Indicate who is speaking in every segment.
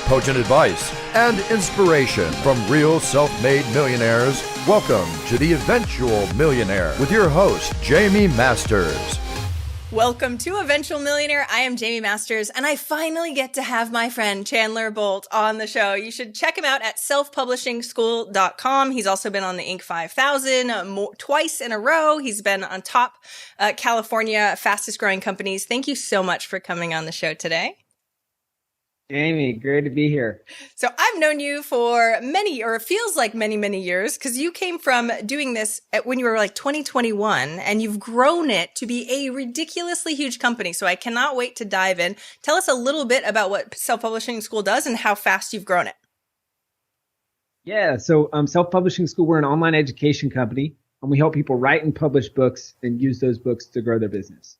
Speaker 1: potent advice, and inspiration from real self-made millionaires. Welcome to The Eventual Millionaire with your host, Jaime Masters.
Speaker 2: Welcome to Eventual Millionaire. I am Jaime Masters, and I finally get to have my friend Chandler Bolt on the show. You should check him out at selfpublishingschool.com. He's also been on the Inc. 5000 twice in a row. He's been on top California fastest growing companies. Thank you so much for coming on the show today.
Speaker 3: Jaime, great to be here.
Speaker 2: So I've known you for many, or it feels like many, many years, because you came from doing this when you were like 2021, and you've grown it to be a ridiculously huge company. So I cannot wait to dive in. Tell us a little bit about what Self-Publishing School does and how fast you've grown it.
Speaker 3: Yeah, so Self-Publishing School, we're an online education company, and we help people write and publish books and use those books to grow their business.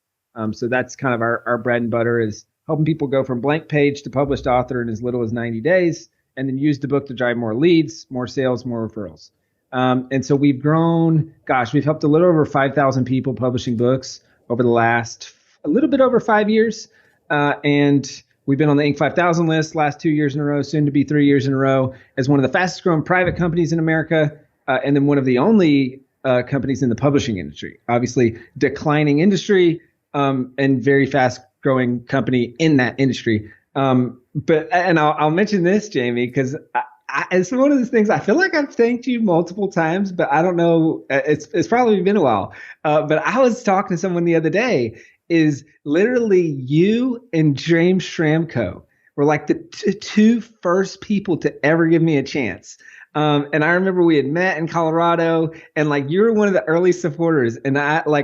Speaker 3: So that's kind of our bread and butter, is helping people go from blank page to published author in as little as 90 days, and then use the book to drive more leads, more sales, more referrals. And so we've grown, we've helped a little over 5,000 people publishing books over the last a little bit over 5 years. And we've been on the Inc. 5000 list last 2 years in a row, soon to be 3 years in a row, as one of the fastest growing private companies in America, and then one of the only companies in the publishing industry. Obviously, declining industry, and very fast growing company in that industry. But I'll mention this, Jaime, because it's one of those things. I feel like I've thanked you multiple times, but I don't know. It's probably been a while. But I was talking to someone the other day. Is literally you and James Schramko were like the two first people to ever give me a chance. And I remember we had met in Colorado, and like you were one of the early supporters. And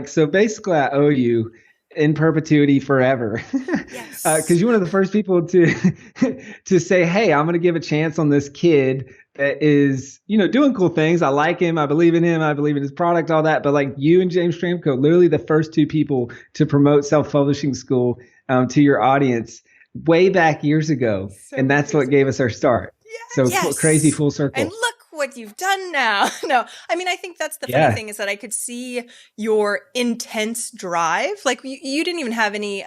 Speaker 3: so basically I owe you in perpetuity forever.
Speaker 2: Yes.
Speaker 3: Because you're one of the first people to say, hey, I'm going to give a chance on this kid that is, doing cool things. I like him. I believe in him. I believe in his product, all that. But like you and James Schramko, literally the first two people to promote Self-Publishing School to your audience way back years ago. So and that's what gave us our start. Yes. So crazy full circle.
Speaker 2: And look what you've done now. No, I mean, I think that's the funny thing, is that I could see your intense drive. Like you didn't even have any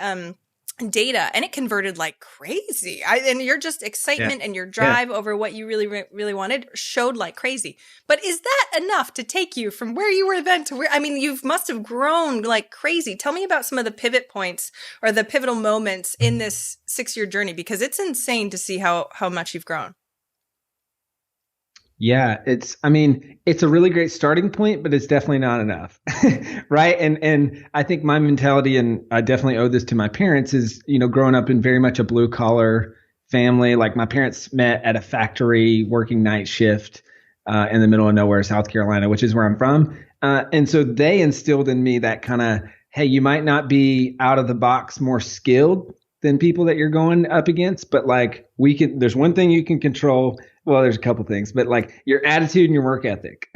Speaker 2: data, and it converted like crazy. And your just excitement and your drive over what you really, really wanted showed like crazy. But is that enough to take you from where you were then to where, I mean, you must have grown like crazy. Tell me about some of the pivot points or the pivotal moments in this 6-year journey, because it's insane to see how much you've grown.
Speaker 3: Yeah, it's a really great starting point, but it's definitely not enough. Right. And I think my mentality, and I definitely owe this to my parents, is, growing up in very much a blue collar family. Like my parents met at a factory working night shift in the middle of nowhere, South Carolina, which is where I'm from. And so they instilled in me that kind of, hey, you might not be out of the box more skilled than people that you're going up against, but like there's one thing you can control. Well, there's a couple things, but like your attitude and your work ethic.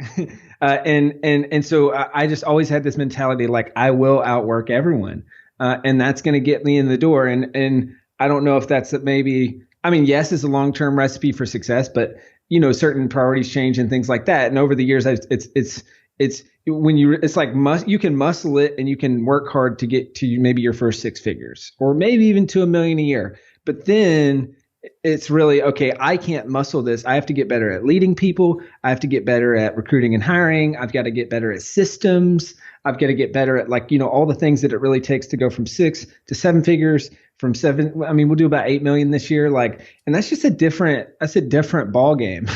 Speaker 3: And so I just always had this mentality, like I will outwork everyone. And that's going to get me in the door. And I don't know if that's yes, it's a long-term recipe for success, but certain priorities change and things like that. And over the years, you can muscle it and you can work hard to get to maybe your first 6 figures, or maybe even to $1 million a year. But then it's really, okay, I can't muscle this. I have to get better at leading people. I have to get better at recruiting and hiring. I've got to get better at systems. I've got to get better at all the things that it really takes to go from 6 to 7 figures, from 7. We'll do about 8 million this year. And that's just a different ball game.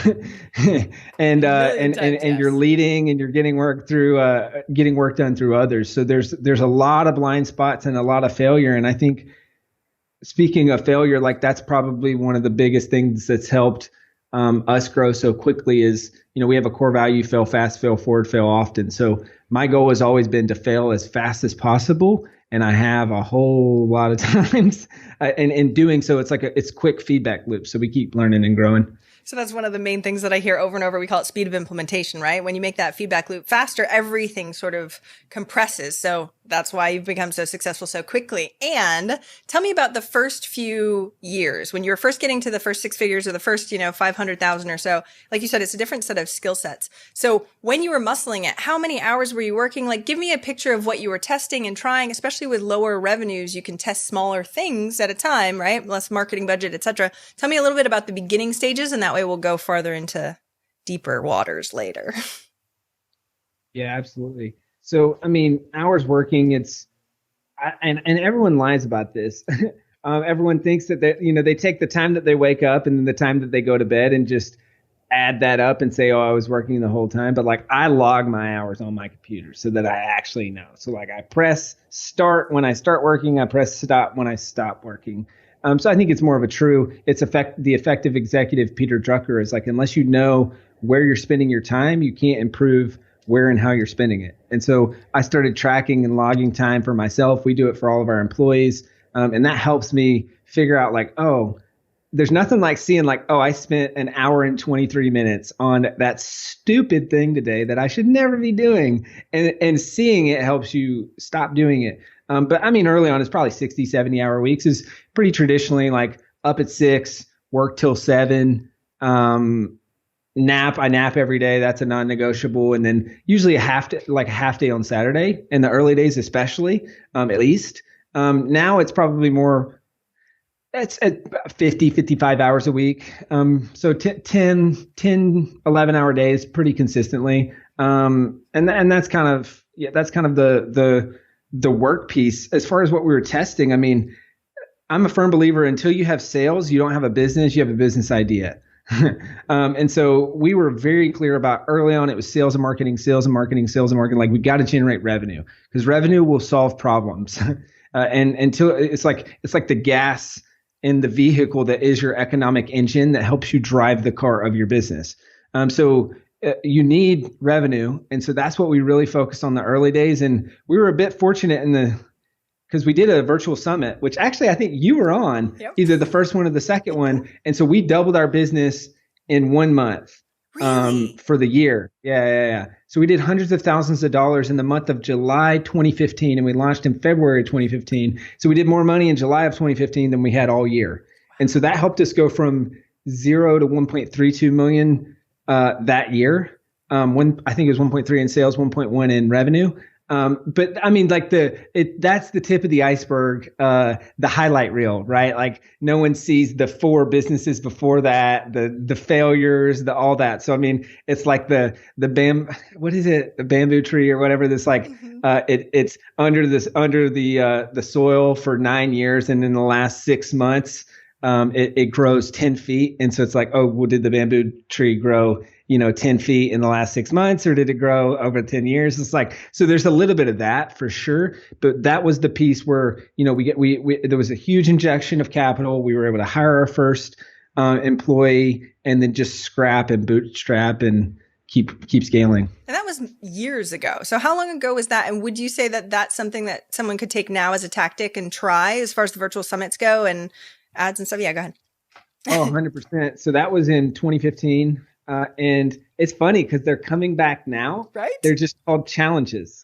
Speaker 3: and you're leading and you're getting work done through others. So there's a lot of blind spots and a lot of failure. And I think, speaking of failure, like that's probably one of the biggest things that's helped us grow so quickly is, we have a core value: fail fast, fail forward, fail often. So my goal has always been to fail as fast as possible. And I have a whole lot of times. And in doing so, it's quick feedback loop. So we keep learning and growing.
Speaker 2: So that's one of the main things that I hear over and over. We call it speed of implementation, right? When you make that feedback loop faster, everything sort of compresses. So That's why you've become so successful so quickly. And tell me about the first few years when you were first getting to the first 6 figures or the first, 500,000 or so. Like you said, it's a different set of skill sets. So when you were muscling it, how many hours were you working? Like, give me a picture of what you were testing and trying, especially with lower revenues. You can test smaller things at a time, right? Less marketing budget, etc. Tell me a little bit about the beginning stages, and that way we'll go farther into deeper waters later.
Speaker 3: Yeah, absolutely. So, I mean, hours working, and everyone lies about this. Everyone thinks that they take the time that they wake up and then the time that they go to bed and just add that up and say, oh, I was working the whole time. But like, I log my hours on my computer so that I actually know. So like, I press start when I start working, I press stop when I stop working. So I think it's more of the effective executive Peter Drucker is like, unless you know where you're spending your time, you can't improve where and how you're spending it. And so I started tracking and logging time for myself. We do it for all of our employees. And that helps me figure out like, oh, there's nothing like seeing like, oh, I spent an hour and 23 minutes on that stupid thing today that I should never be doing. And seeing it helps you stop doing it. But I mean, early on, it's probably 60, 70 hour weeks is pretty traditionally like up at 6, work till 7, I nap every day. That's a non-negotiable. And then usually a half day on Saturday in the early days, especially, at least. Now it's probably more, it's at 50, 55 hours a week. So 10, 11 hour days pretty consistently. And that's kind of the work piece. As far as what we were testing, I mean, I'm a firm believer until you have sales, you don't have a business, you have a business idea. And so we were very clear about early on, it was sales and marketing. Like, we got to generate revenue because revenue will solve problems. And until it's like the gas in the vehicle that is your economic engine that helps you drive the car of your business. So you need revenue. And so that's what we really focused on the early days. And we were a bit fortunate because we did a virtual summit, which actually I think you were on, either the first one or the second one. And so we doubled our business in 1 month for the year. Yeah. So we did hundreds of thousands of dollars in the month of July 2015, and we launched in February 2015. So we did more money in July of 2015 than we had all year. And so that helped us go from 0 to 1.32 million that year. I think it was 1.3 in sales, 1.1 in revenue. But I mean, like that's the tip of the iceberg, the highlight reel, right? Like, no one sees the 4 businesses before that, the failures, all that. So, I mean, it's like the bamboo tree or whatever, this like, it's under the soil for 9 years. And in the last 6 months, it grows 10 feet. And so it's like, oh, well, did the bamboo tree grow 10 feet in the last 6 months, or did it grow over 10 years? It's like, so there's a little bit of that for sure. But that was the piece where, there was a huge injection of capital. We were able to hire our first employee and then just scrap and bootstrap and keep scaling.
Speaker 2: And that was years ago. So how long ago was that? And would you say that that's something that someone could take now as a tactic and try as far as the virtual summits go and ads and stuff? Yeah, go ahead.
Speaker 3: Oh, 100%. So that was in 2015. And it's funny because they're coming back now.
Speaker 2: Right.
Speaker 3: They're just called challenges.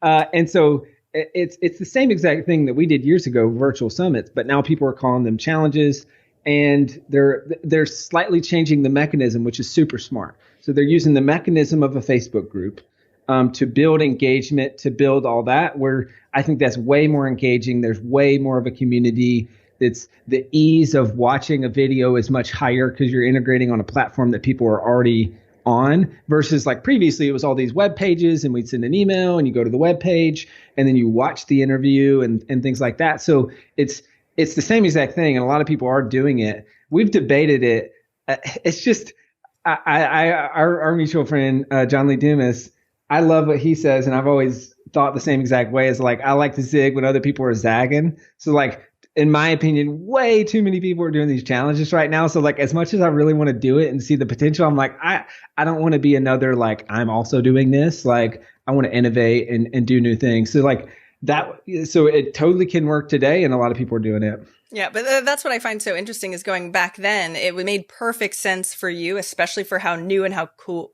Speaker 3: And so it's the same exact thing that we did years ago, virtual summits, but now people are calling them challenges, and they're slightly changing the mechanism, which is super smart. So they're using the mechanism of a Facebook group to build engagement, to build all that, where I think that's way more engaging. There's way more of a community. It's the ease of watching a video is much higher because you're integrating on a platform that people are already on, versus like previously it was all these web pages and we'd send an email and you go to the web page and then you watch the interview and things like that. So it's the same exact thing. And a lot of people are doing it. We've debated it. It's just our mutual friend, John Lee Dumas, I love what he says. And I've always thought the same exact way, as like, I like to zig when other people are zagging. So like, in my opinion, way too many people are doing these challenges right now. So like, as much as I really want to do it and see the potential, I'm like, I don't want to be another, like, I'm also doing this. Like, I want to innovate and do new things. So like, So it totally can work today, and a lot of people are doing it.
Speaker 2: Yeah, but that's what I find so interesting is going back then, it made perfect sense for you, especially for how new and how cool,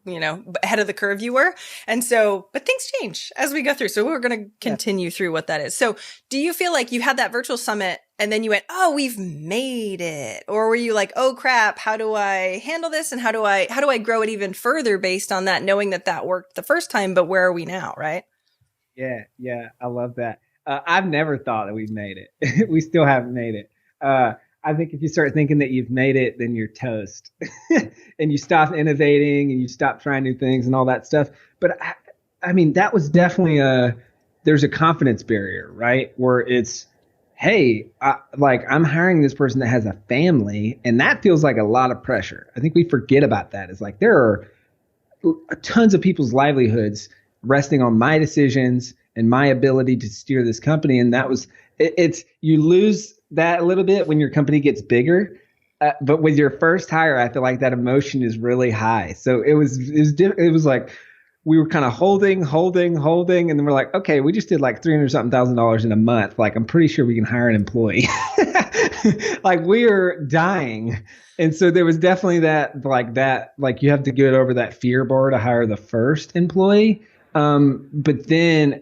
Speaker 2: ahead of the curve you were. And so, but things change as we go through. So we're going to continue through what that is. So do you feel like you had that virtual summit and then you went, oh, we've made it? Or were you like, oh crap, how do I handle this? And how do I grow it even further based on that, knowing that worked the first time, but where are we now? Right.
Speaker 3: Yeah. I love that. I've never thought that we've made it. We still haven't made it. I think if you start thinking that you've made it, then you're toast and you stop innovating and you stop trying new things and all that stuff. But I mean, that was definitely there's a confidence barrier, right? Where it's, hey, I'm hiring this person that has a family, and that feels like a lot of pressure. I think we forget about that. It's like there are tons of people's livelihoods resting on my decisions and my ability to steer this company. And that was, you lose that a little bit when your company gets bigger. But with your first hire, I feel like that emotion is really high. So it was like, we were kind of holding. And then we're like, okay, we just did like $300,000 in a month. Like, I'm pretty sure we can hire an employee. Like, we are dying. And so there was definitely that, you have to get over that fear bar to hire the first employee. But then,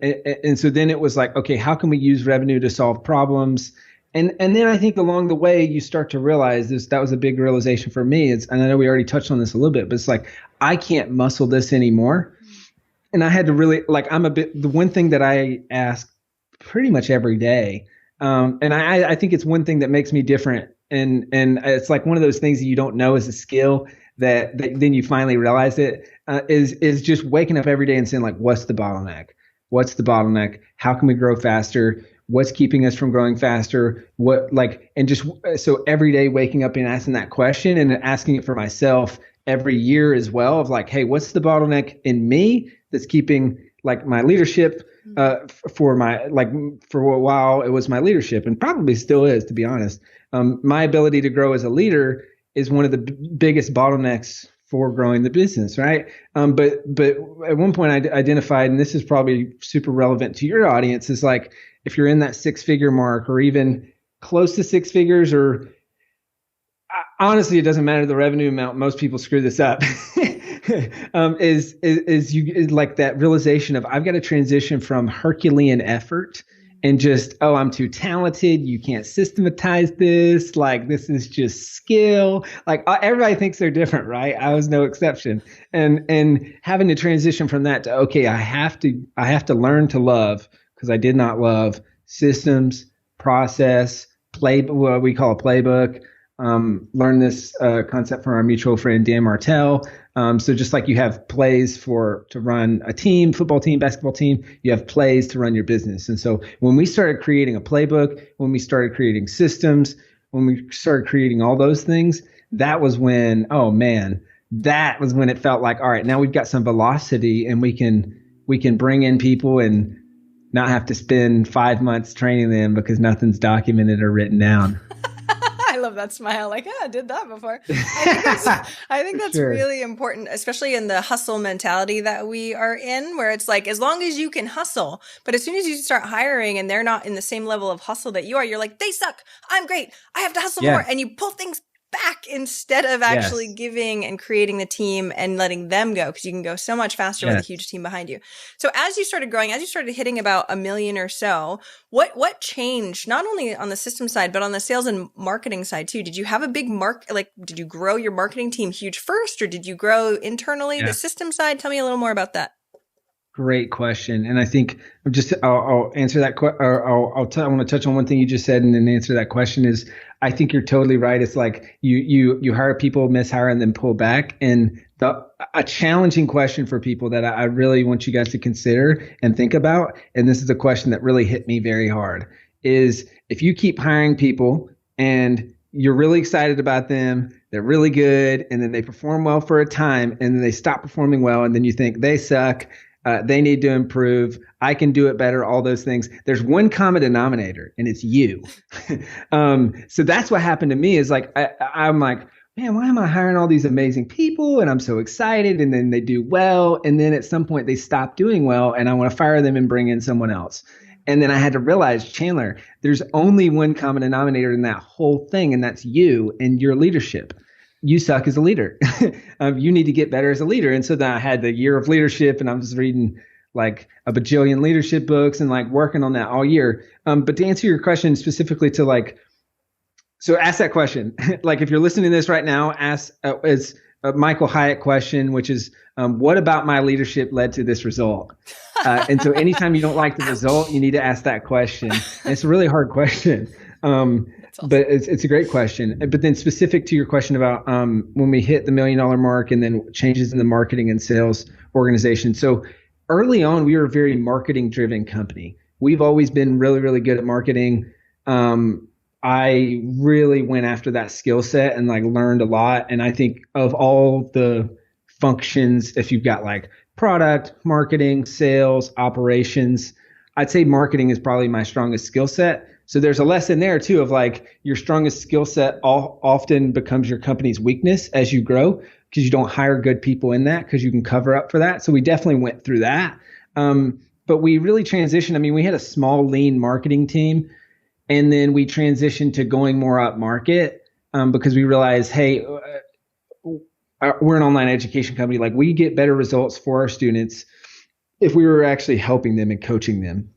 Speaker 3: and so then it was like, okay, how can we use revenue to solve problems? And then I think along the way, you start to realize that was a big realization for me. And I know we already touched on this a little bit, but it's like, I can't muscle this anymore. And I had to really, the one thing that I ask pretty much every day. And I think it's one thing that makes me different. And it's like one of those things that you don't know is a skill that then you finally realize it, is just waking up every day and saying, like, what's the bottleneck? What's the bottleneck? How can we grow faster? What's keeping us from growing faster? So every day waking up and asking that question and asking it for myself every year as well, of like, hey, what's the bottleneck in me that's keeping like my leadership for a while it was my leadership, and probably still is, to be honest. My ability to grow as a leader is one of the biggest bottlenecks for growing the business, right? But at one point I identified, and this is probably super relevant to your audience, is like, if you're in that 6-figure mark or even close to 6 figures, or honestly, it doesn't matter the revenue amount. Most people screw this up. Is like that realization of, I've got to transition from Herculean effort and just, oh, I'm too talented. You can't systematize this. Like, this is just skill. Like, everybody thinks they're different, right? I was no exception. And having to transition from that to, okay, I have to learn to love, because I did not love systems, process, what we call a playbook. Learn this concept from our mutual friend Dan Martell. So just like you have plays to run a team, football team, basketball team, you have plays to run your business. And so when we started creating a playbook, when we started creating systems, when we started creating all those things, that was when, oh man, that was when it felt like, all right, now we've got some velocity, and we can bring in people and not have to spend 5 months training them because nothing's documented or written down.
Speaker 2: I love that smile. Like, I did that before. I think that's sure. Really important, especially in the hustle mentality that we are in, where it's like, as long as you can hustle, but as soon as you start hiring and they're not in the same level of hustle that you are, you're like, they suck. I'm great. I have to hustle more. And you pull things back instead of actually giving and creating the team and letting them go, because you can go so much faster with a huge team behind you. So as you started growing, as you started hitting about 1 million or so, what changed, not only on the system side, but on the sales and marketing side too? Did you have a big did you grow your marketing team huge first, or did you grow internally the system side? Tell me a little more about that.
Speaker 3: Great question. And I think I'll answer that. I want to touch on one thing you just said and then answer that question. Is I think you're totally right. It's like you hire people, mishire, and then pull back. And a challenging question for people that I really want you guys to consider and think about, and this is a question that really hit me very hard, is if you keep hiring people and you're really excited about them, they're really good, and then they perform well for a time, and then they stop performing well, and then you think they suck, they need to improve, I can do it better, all those things. There's one common denominator, and it's you. So that's what happened to me, is like, I'm like, man, why am I hiring all these amazing people? And I'm so excited, and then they do well, and then at some point they stop doing well, and I want to fire them and bring in someone else. And then I had to realize, Chandler, there's only one common denominator in that whole thing, and that's you and your leadership. You suck as a leader. You need to get better as a leader. And so then I had the year of leadership, and I was reading like a bajillion leadership books and like working on that all year. But to answer your question specifically to like, so ask that question. Like if you're listening to this right now, ask it's a Michael Hyatt question, which is, what about my leadership led to this result? And so anytime you don't like the result, you need to ask that question. And it's a really hard question. Awesome. But it's a great question. But then specific to your question about when we hit the $1 million mark and then changes in the marketing and sales organization. So early on, we were a very marketing driven company. We've always been really, really good at marketing. I really went after that skill set and like learned a lot. And I think of all the functions, if you've got like product, marketing, sales, operations, I'd say marketing is probably my strongest skill set. So there's a lesson there too of like your strongest skill set often becomes your company's weakness as you grow because you don't hire good people in that because you can cover up for that. So we definitely went through that. But we really transitioned. I mean, we had a small, lean marketing team. And then we transitioned to going more up market because we realized, hey, we're an online education company. Like we get better results for our students if we were actually helping them and coaching them.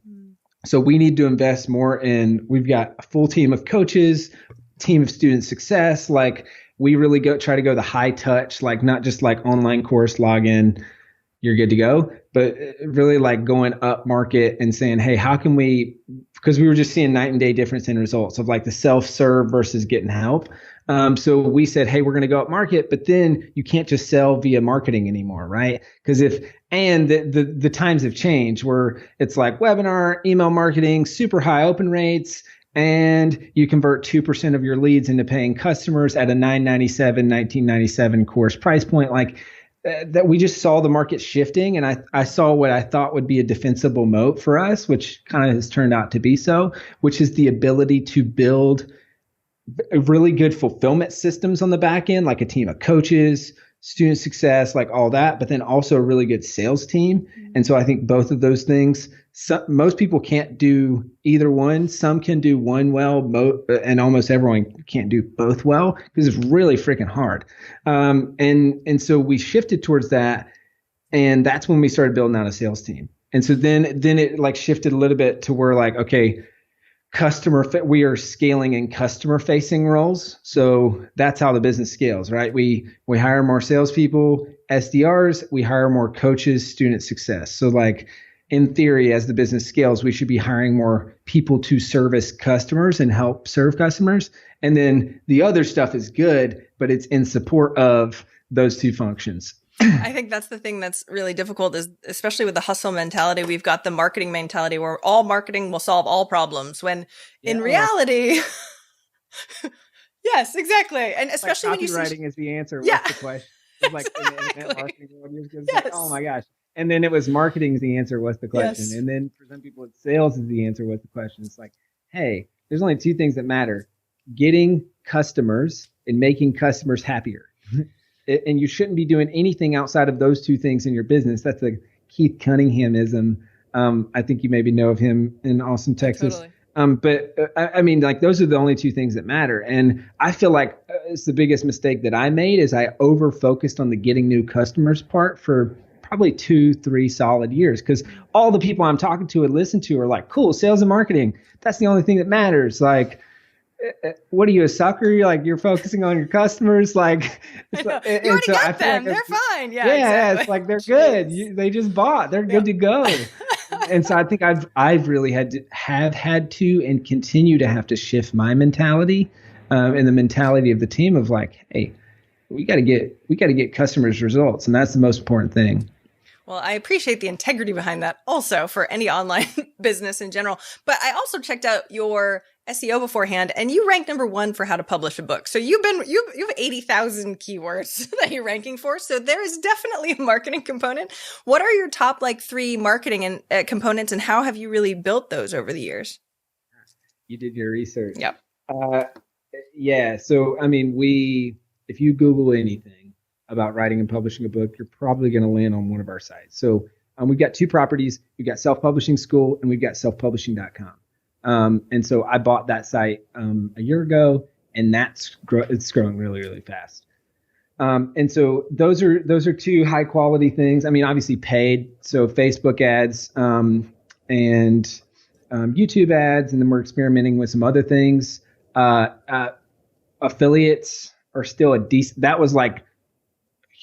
Speaker 3: So we need to invest more in, we've got a full team of coaches, team of student success. Like we really try to go the high touch, like not just like online course login, you're good to go, but really like going up market and saying, hey, how can we, because we were just seeing night and day difference in results of like the self-serve versus getting help. So we said, hey, we're going to go up market, but then you can't just sell via marketing anymore, right? Because the times have changed where it's like webinar, email marketing, super high open rates, and you convert 2% of your leads into paying customers at a $997, $1997 course price point. Like that we just saw the market shifting, and I saw what I thought would be a defensible moat for us, which kind of has turned out to be so, which is the ability to build really good fulfillment systems on the back end, like a team of coaches, student success, like all that, but then also a really good sales team. And so I think both of those things, most people can't do either one. Some can do one well, and almost everyone can't do both well because it's really freaking hard. And so we shifted towards that, and that's when we started building out a sales team. And so then it like shifted a little bit to where like, okay, we are scaling in customer facing roles. So that's how the business scales, right? We hire more salespeople, SDRs, we hire more coaches, student success. So like in theory, as the business scales, we should be hiring more people to service customers and help serve customers. And then the other stuff is good, but it's in support of those two functions.
Speaker 2: I think that's the thing that's really difficult is, especially with the hustle mentality, we've got the marketing mentality where all marketing will solve all problems when in reality, yes, exactly. And especially
Speaker 3: like
Speaker 2: when you
Speaker 3: copywriting is the answer.
Speaker 2: Yeah.
Speaker 3: What's the question? It's like in marketing world, yes. Like, oh my gosh. And then it was marketing is the answer. What's the question? Yes. And then for some people, it's sales is the answer. What's the question? It's like, hey, there's only two things that matter: getting customers and making customers happier. And you shouldn't be doing anything outside of those two things in your business. That's a Keith Cunninghamism. I think you maybe know of him in Austin, Texas. Totally. But I mean, like those are the only two things that matter. And I feel like it's the biggest mistake that I made is I over-focused on the getting new customers part for probably 2-3 solid years. Because all the people I'm talking to and listen to are like, cool, sales and marketing. That's the only thing that matters. Like, what are you, a sucker? You're focusing on your customers, like
Speaker 2: you already got them. They're fine. Yeah, exactly.
Speaker 3: It's like they're good. They just bought. They're good to go. And so I think I've really had to and continue to have to shift my mentality and the mentality of the team of like, hey, we got to get customers results, and that's the most important thing.
Speaker 2: Well, I appreciate the integrity behind that also for any online business in general. But I also checked out your SEO beforehand, and you ranked #1 for how to publish a book. So you have 80,000 keywords that you're ranking for. So there is definitely a marketing component. What are your top 3 marketing and components, and how have you really built those over the years?
Speaker 3: You did your research.
Speaker 2: Yep.
Speaker 3: Yeah. So I mean, if you Google anything about writing and publishing a book, you're probably going to land on one of our sites. So We've got 2 properties. We've got Self-Publishing School and we've got selfpublishing.com. And so I bought that site a year ago, and it's growing really, really fast. And so those are 2 high quality things. I mean, obviously paid, so Facebook ads and YouTube ads, and then we're experimenting with some other things. Affiliates are still that was like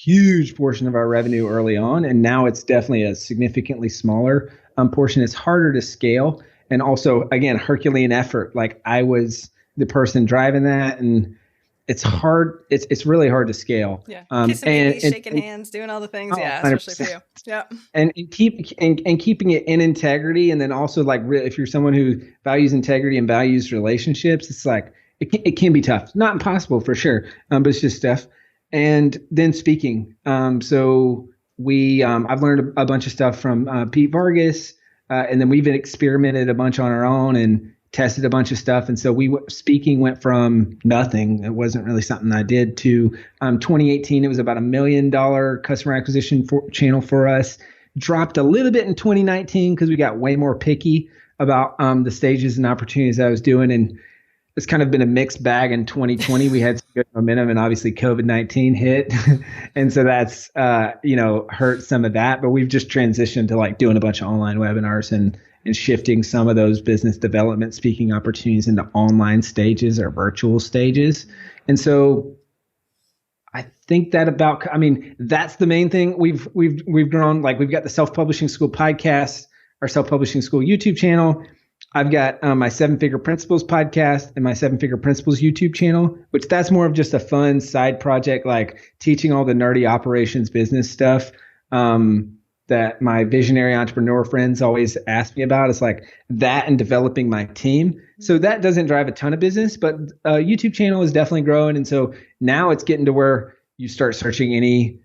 Speaker 3: huge portion of our revenue early on, and now it's definitely a significantly smaller portion. It's harder to scale, and also again Herculean effort. Like I was the person driving that, and it's hard. It's really hard to scale.
Speaker 2: Yeah, kissing babies, shaking hands, doing all the things. Yeah, 100%. Especially for you. Yeah,
Speaker 3: and keeping it in integrity, and then also like if you're someone who values integrity and values relationships, it's like it can be tough. Not impossible for sure, but it's just tough. And then speaking. So I've learned a bunch of stuff from Pete Vargas, and then we've experimented a bunch on our own and tested a bunch of stuff. And so speaking went from nothing. It wasn't really something I did to 2018. It was about $1 million customer acquisition channel for us. Dropped a little bit in 2019 because we got way more picky about the stages and opportunities I was doing. And it's kind of been a mixed bag in 2020. We had some good momentum, and obviously COVID-19 hit. And so that's, hurt some of that, but we've just transitioned to like doing a bunch of online webinars and shifting some of those business development speaking opportunities into online stages or virtual stages. And so I think that's the main thing. We've grown. Like we've got the Self-Publishing School podcast, our Self-Publishing School YouTube channel. I've got my 7-Figure Principles podcast and my 7-Figure Principles YouTube channel, which that's more of just a fun side project, like teaching all the nerdy operations business stuff that my visionary entrepreneur friends always ask me about. It's like that and developing my team. So that doesn't drive a ton of business, but YouTube channel is definitely growing. And so now it's getting to where you start searching any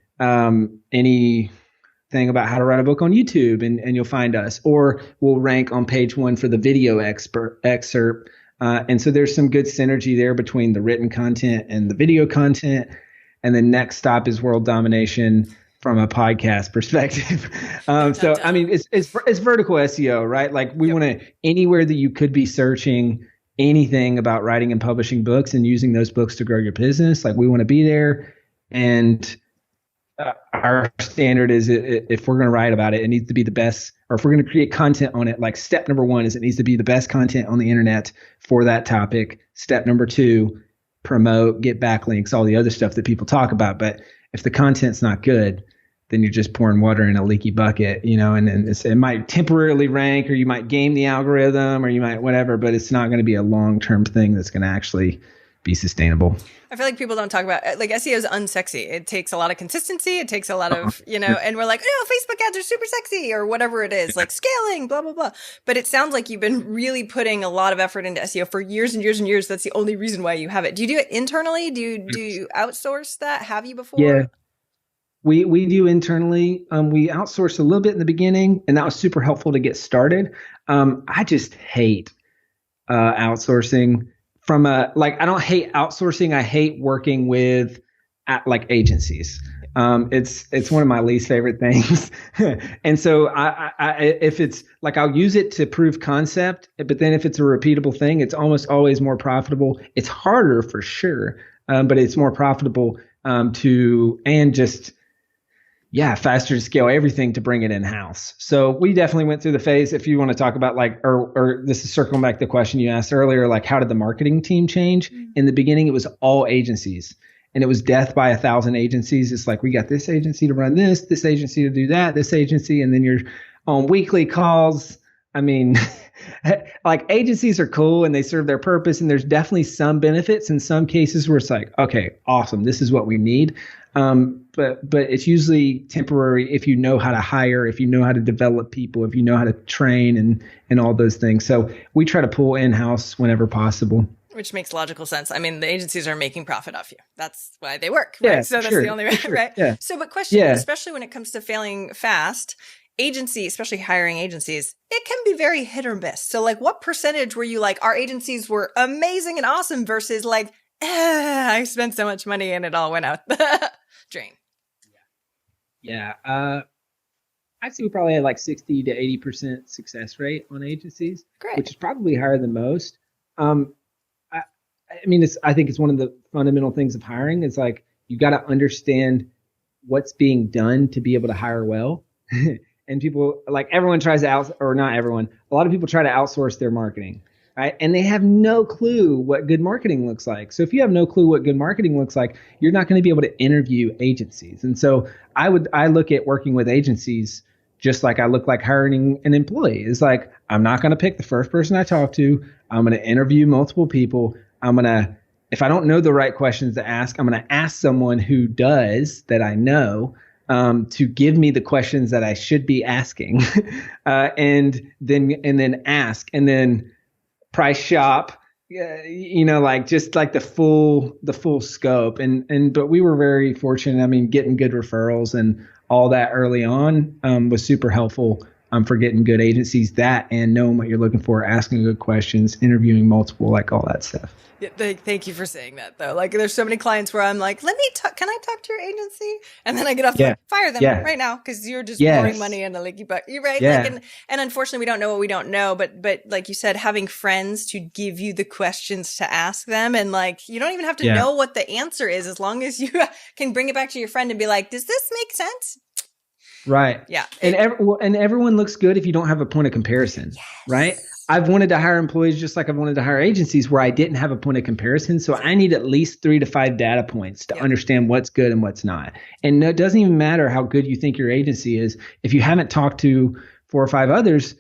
Speaker 3: thing about how to write a book on YouTube, and you'll find us, or we'll rank on page 1 for the video excerpt. And so there's some good synergy there between the written content and the video content. And the next stop is world domination from a podcast perspective. So, I mean, it's vertical SEO, right? Like we want to, anywhere that you could be searching anything about writing and publishing books and using those books to grow your business, like we want to be there. And our standard is if we're going to write about it, it needs to be the best, or if we're going to create content on it, like step number 1 is it needs to be the best content on the internet for that topic. Step number 2, promote, get backlinks, all the other stuff that people talk about. But if the content's not good, then you're just pouring water in a leaky bucket, and it might temporarily rank, or you might game the algorithm, or you might whatever, but it's not going to be a long-term thing that's going to actually be sustainable.
Speaker 2: I feel like people don't talk about like SEO is unsexy. It takes a lot of consistency. It takes a lot of, and we're like, Facebook ads are super sexy or whatever it is, like scaling, blah, blah, blah. But it sounds like you've been really putting a lot of effort into SEO for years and years and years. That's the only reason why you have it. Do you do it internally? Do you outsource that? Have you before?
Speaker 3: Yeah. We do internally. We outsourced a little bit in the beginning, and that was super helpful to get started. I just hate outsourcing. I don't hate outsourcing. I hate working with agencies. It's one of my least favorite things. And so if it's like, I'll use it to prove concept, but then if it's a repeatable thing, it's almost always more profitable. It's harder for sure, but it's more profitable faster to scale everything to bring it in house. So we definitely went through the phase. If you want to talk about or this is circling back to the question you asked earlier, like how did the marketing team change? In the beginning, it was all agencies, and it was death by 1,000 agencies. It's like, we got this agency to run this agency to do that, this agency, and then you're on weekly calls. I mean, like agencies are cool and they serve their purpose, and there's definitely some benefits in some cases where it's like, okay, awesome, this is what we need. But it's usually temporary if you know how to hire, if you know how to develop people, if you know how to train and all those things. So we try to pull in-house whenever possible.
Speaker 2: Which makes logical sense. I mean, the agencies are making profit off you. That's why they work, right?
Speaker 3: Yeah,
Speaker 2: So that's
Speaker 3: sure,
Speaker 2: the only way,
Speaker 3: sure,
Speaker 2: right?
Speaker 3: Yeah.
Speaker 2: So, but question, especially when it comes to failing fast, especially hiring agencies, it can be very hit or miss. So like, what percentage were you like, our agencies were amazing and awesome versus like, I spent so much money and it all went out the drain?
Speaker 3: Yeah. I'd say we probably had like 60 to 80% success rate on agencies,
Speaker 2: Great.
Speaker 3: which is probably higher than most. I, I mean, I think it's one of the fundamental things of hiring. It's like you got to understand what's being done to be able to hire well. And people, like, everyone tries to or not everyone, a lot of people try to outsource their marketing, right? And they have no clue what good marketing looks like. So if you have no clue what good marketing looks like, you're not going to be able to interview agencies. And so I look at working with agencies just like I look like hiring an employee. It's like, I'm not going to pick the first person I talk to. I'm going to interview multiple people. If I don't know the right questions to ask, I'm going to ask someone who does, that I know, to give me the questions that I should be asking, and then ask, and then price shop, like just like the full scope. But we were very fortunate. I mean, getting good referrals and all that early on was super helpful for getting good agencies, that and knowing what you're looking for, asking good questions, interviewing multiple, like all that stuff.
Speaker 2: Yeah, thank you for saying that, though. Like, there's so many clients where I'm like, let me talk. Can I talk to your agency? And then I get off, like, fire them right now, because you're just pouring money into leaky bucket. You're right.
Speaker 3: Yeah.
Speaker 2: Like, and unfortunately, we don't know what we don't know. But like you said, having friends to give you the questions to ask them, and like, you don't even have to know what the answer is, as long as you can bring it back to your friend and be like, does this make sense?
Speaker 3: Right.
Speaker 2: Yeah.
Speaker 3: And everyone looks good if you don't have a point of comparison, right? I've wanted to hire employees just like I've wanted to hire agencies where I didn't have a point of comparison. So I need at least 3 to 5 data points to understand what's good and what's not. And it doesn't even matter how good you think your agency is. If you haven't talked to 4 or 5 others,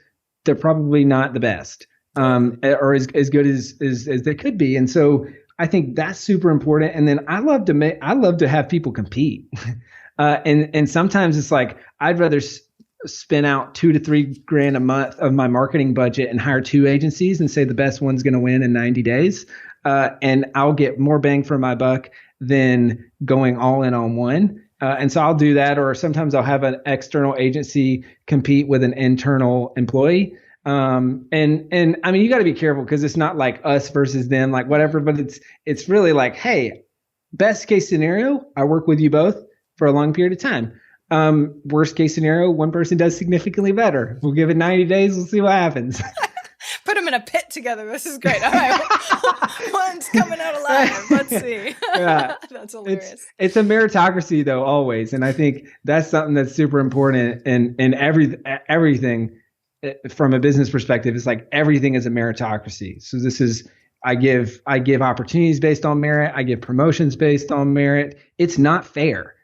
Speaker 3: they're probably not the best, or as good as they could be. And so I think that's super important. And then I love to have people compete. And sometimes it's like, I'd rather spend out $2 to $3 grand a month of my marketing budget and hire 2 agencies and say the best one's going to win in 90 days. And I'll get more bang for my buck than going all in on one. And so I'll do that. Or sometimes I'll have an external agency compete with an internal employee. And I mean, you got to be careful, because it's not like us versus them, like whatever, but it's really like, hey, best case scenario, I work with you both for a long period of time. Worst case scenario, one person does significantly better. We'll give it 90 days. We'll see what happens.
Speaker 2: Put them in a pit together. This is great. All right. One's coming out alive. Let's see.
Speaker 3: Yeah.
Speaker 2: That's hilarious.
Speaker 3: It's a meritocracy, though, always. And I think that's something that's super important in everything from a business perspective. It's like everything is a meritocracy. So I give opportunities based on merit. I give promotions based on merit. It's not fair.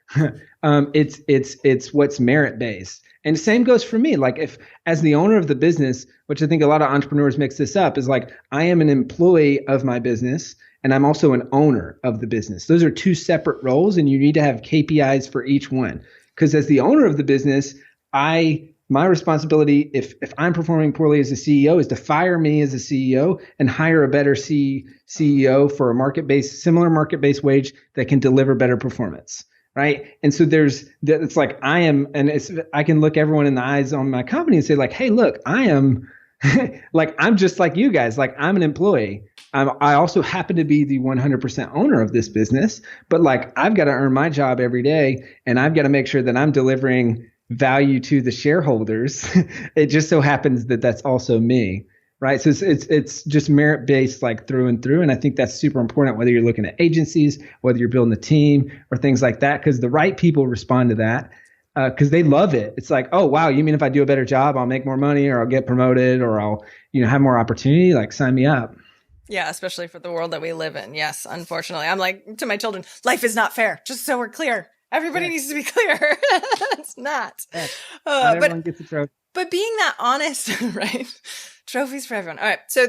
Speaker 3: It's what's merit based. And the same goes for me. Like, if as the owner of the business, which I think a lot of entrepreneurs mix this up, is like, I am an employee of my business and I'm also an owner of the business. Those are 2 separate roles, and you need to have KPIs for each one. Because as the owner of the business, my responsibility, if I'm performing poorly as a CEO, is to fire me as a CEO and hire a better CEO for a similar market-based wage that can deliver better performance. Right. And so it's like, I can look everyone in the eyes on my company and say, like, hey, look, I am like, I'm just like you guys. Like, I'm an employee. I also happen to be the 100% owner of this business, but like, I've got to earn my job every day, and I've got to make sure that I'm delivering value to the shareholders. It just so happens that that's also me. Right. So it's just merit based, like, through and through. And I think that's super important, whether you're looking at agencies, whether you're building a team or things like that, because the right people respond to that because they love it. It's like, oh, wow, you mean if I do a better job, I'll make more money, or I'll get promoted, or I'll, have more opportunity? Like, sign me up.
Speaker 2: Yeah, especially for the world that we live in. Yes, unfortunately. I'm like to my children, life is not fair. Just so we're clear. Everybody needs to be clear. It's not.
Speaker 3: Not everyone gets a trophy.
Speaker 2: But being that honest, right? Trophies for everyone. All right. So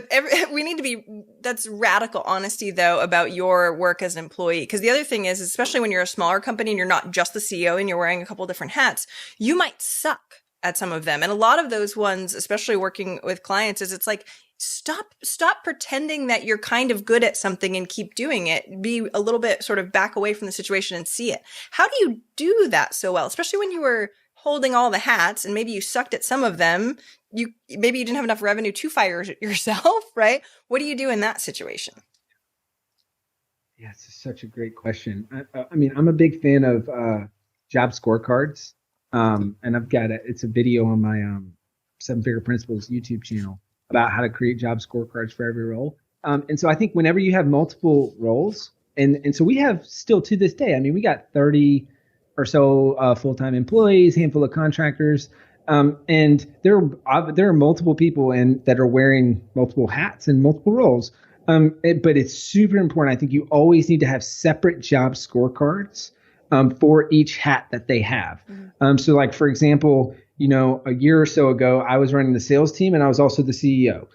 Speaker 2: we need to be, that's radical honesty, though, about your work as an employee. Because the other thing is, especially when you're a smaller company and you're not just the CEO and you're wearing a couple different hats, you might suck at some of them. And a lot of those ones, especially working with clients, is it's like, stop pretending that you're kind of good at something and keep doing it. Be a little bit sort of back away from the situation and see it. How do you do that so well, especially when you were holding all the hats and maybe you sucked at some of them? Maybe you didn't have enough revenue to fire yourself, right? What do you do in that situation?
Speaker 3: Yeah, it's such a great question. I mean, I'm a big fan of job scorecards. And I've got it's a video on my 7-Figure Principles YouTube channel about how to create job scorecards for every role. And so I think whenever you have multiple roles, and so we have still to this day, I mean, we got 30 or so full-time employees, handful of contractors, and there are multiple people that are wearing multiple hats and multiple roles. But it's super important. I think you always need to have separate job scorecards for each hat that they have. Mm-hmm. So like, for example, a year or so ago, I was running the sales team and I was also the CEO.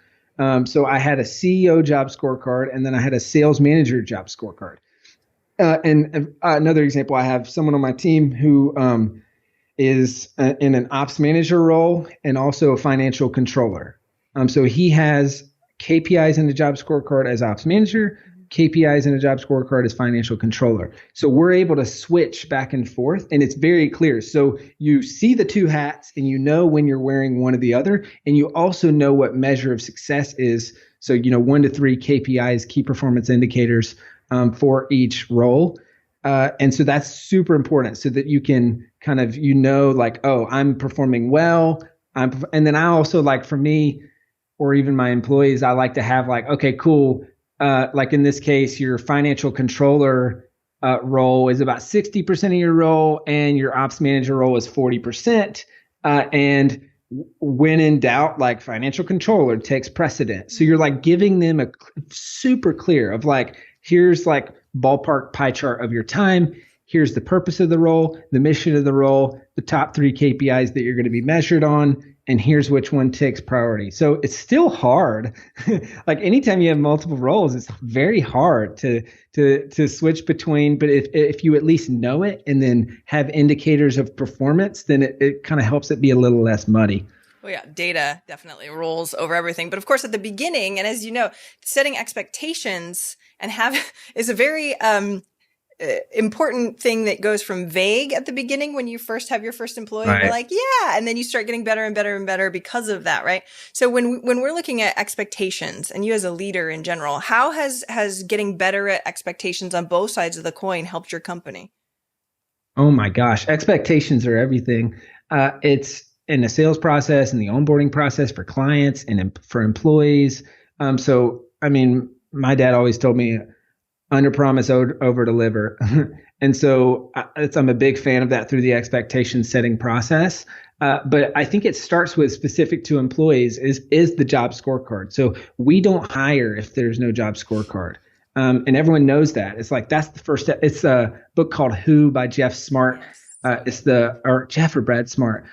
Speaker 3: So I had a CEO job scorecard and then I had a sales manager job scorecard. And another example, I have someone on my team who is in an ops manager role and also a financial controller. So he has KPIs in the job scorecard as ops manager, KPIs in a job scorecard as financial controller. So we're able to switch back and forth and it's very clear. So you see the two hats and you know when you're wearing one or the other, and you also know what measure of success is. So, 1 to 3 KPIs, key performance indicators for each role. And so that's super important so that you can kind of, like, oh, I'm performing well. And then I also like, for me, or even my employees, I like to have like, okay, cool. Like in this case, your financial controller role is about 60% of your role and your ops manager role is 40%. And when in doubt, like financial controller takes precedent. So you're like giving them a super clear of like, here's like ballpark pie chart of your time. Here's the purpose of the role, the mission of the role, the top 3 KPIs that you're going to be measured on, and here's which one takes priority. So it's still hard. Like anytime you have multiple roles, it's very hard to switch between. But if you at least know it and then have indicators of performance, then it kind of helps it be a little less muddy.
Speaker 2: Well, yeah, data definitely rules over everything. But of course, at the beginning, and as you know, setting expectations and is a very important thing that goes from vague at the beginning when you first have your first employee. Right. You're like, yeah, and then you start getting better and better and better because of that, right? So when we're looking at expectations, and you as a leader in general, how has getting better at expectations on both sides of the coin helped your company?
Speaker 3: Oh my gosh, expectations are everything. It's in the sales process and the onboarding process for clients and for employees. So, I mean, my dad always told me, under promise, over deliver. And so I'm a big fan of that through the expectation setting process. But I think it starts with specific to employees is the job scorecard. So we don't hire if there's no job scorecard. And everyone knows that. It's like, that's the first step. It's a book called Who by Jeff Smart. Or Jeff or Brad Smart.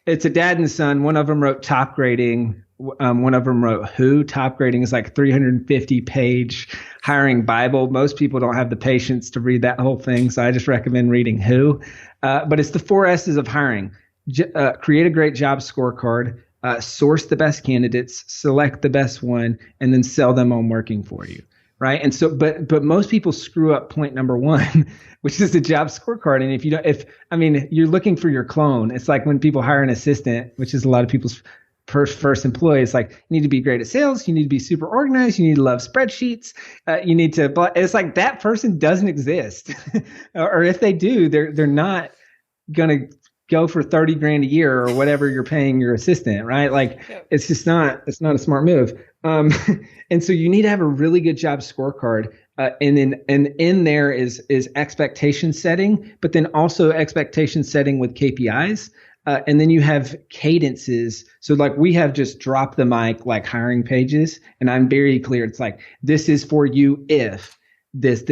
Speaker 3: It's a dad and son. One of them wrote Top Grading. One of them wrote Who. Top Grading is like 350-page hiring Bible. Most people don't have the patience to read that whole thing, so I just recommend reading Who. But it's the 4 S's of hiring. Create a great job scorecard, source the best candidates, select the best one, and then sell them on working for you. Right. And so, but most people screw up point number 1, which is the job scorecard. And you're looking for your clone. It's like when people hire an assistant, which is a lot of people's first employee. It's like, you need to be great at sales. You need to be super organized. You need to love spreadsheets. You need to, it's like that person doesn't exist. Or if they do, they're not going to go for $30,000 a year or whatever you're paying your assistant, right? Like it's not a smart move. And so you need to have a really good job scorecard. And in there is expectation setting, but then also expectation setting with KPIs. And then you have cadences. So like we have just drop the mic, like hiring pages. And I'm very clear. It's like, this is for you if this,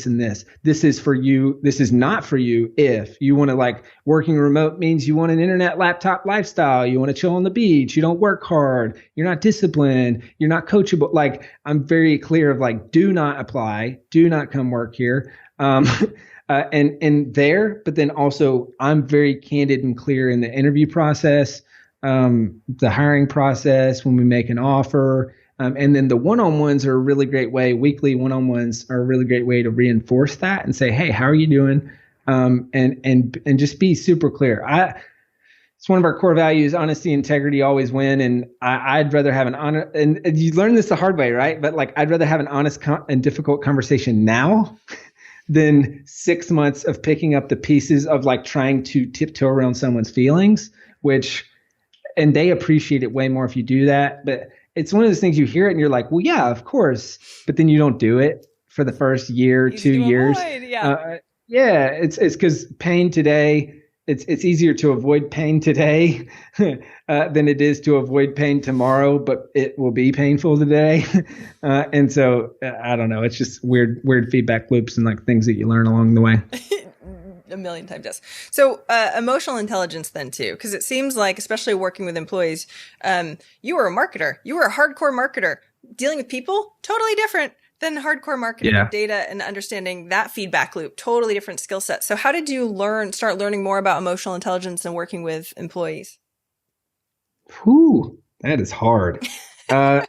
Speaker 3: and this. This is for you. This is not for you if you want to, like, working remote means you want an internet laptop lifestyle. You want to chill on the beach. You don't work hard. You're not disciplined. You're not coachable. Like, I'm very clear of like, do not apply. Do not come work here. And there, but then also I'm very candid and clear in the interview process, the hiring process, when we make an offer. And then the one-on-ones are a really great way. Weekly one-on-ones are a really great way to reinforce that and say, hey, how are you doing? And just be super clear. It's one of our core values, honesty, integrity, always win. And I'd rather have an honest, and you learn this the hard way, right? But like, I'd rather have an honest and difficult conversation now than 6 months of picking up the pieces of like trying to tiptoe around someone's feelings, and they appreciate it way more if you do that. But it's one of those things you hear it and you're like, well, yeah, of course. But then you don't do it for the first year, 2 years. Yeah, it's because pain today, it's easier to avoid pain today than it is to avoid pain tomorrow, but it will be painful today. And so I don't know, it's just weird feedback loops and like things that you learn along the way.
Speaker 2: A million times, yes. So emotional intelligence then too, because it seems like, especially working with employees, you were a marketer, you were a hardcore marketer. Dealing with people, totally different than hardcore marketing of data and understanding that feedback loop, totally different skill set. So how did you start learning more about emotional intelligence and working with employees?
Speaker 3: Whew, that is hard. Having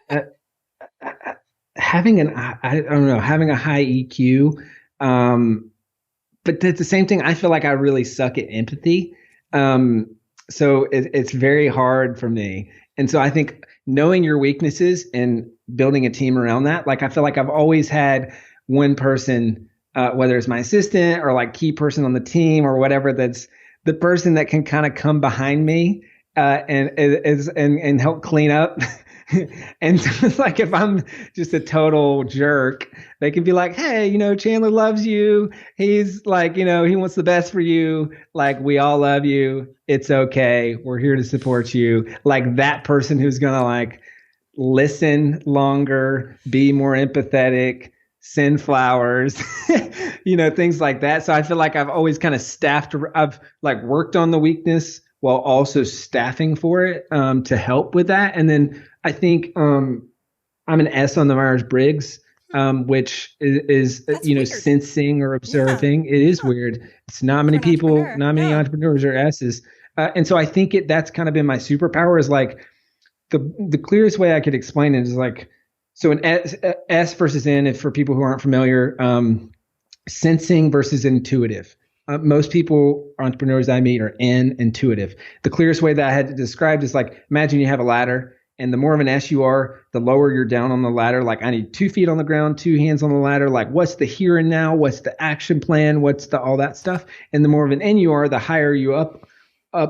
Speaker 3: having a high EQ, but that's the same thing. I feel like I really suck at empathy. So it's very hard for me. And so I think knowing your weaknesses and building a team around that, like I feel like I've always had one person, whether it's my assistant or like key person on the team or whatever, that's the person that can kind of come behind me and help clean up. And so it's like if I'm just a total jerk, they can be like, hey, Chandler loves you. He's like, he wants the best for you. Like, we all love you. It's okay. We're here to support you. Like that person who's going to like listen longer, be more empathetic, send flowers, things like that. So I feel like I've always kind of I've like worked on the weakness while also staffing for it to help with that. And then I think I'm an S on the Myers-Briggs, which is sensing or observing. Yeah. It is weird. It's not many people, not many entrepreneurs are S's. And so I think that's kind of been my superpower is like the clearest way I could explain it is like, so an S versus N, if for people who aren't familiar, sensing versus intuitive. Most people, entrepreneurs I meet, are intuitive. The clearest way that I had to describe is like, imagine you have a ladder, and the more of an S you are, the lower you're down on the ladder. Like, I need 2 feet on the ground, 2 hands on the ladder. Like, what's the here and now? What's the action plan? What's the all that stuff? And the more of an N you are, the higher you up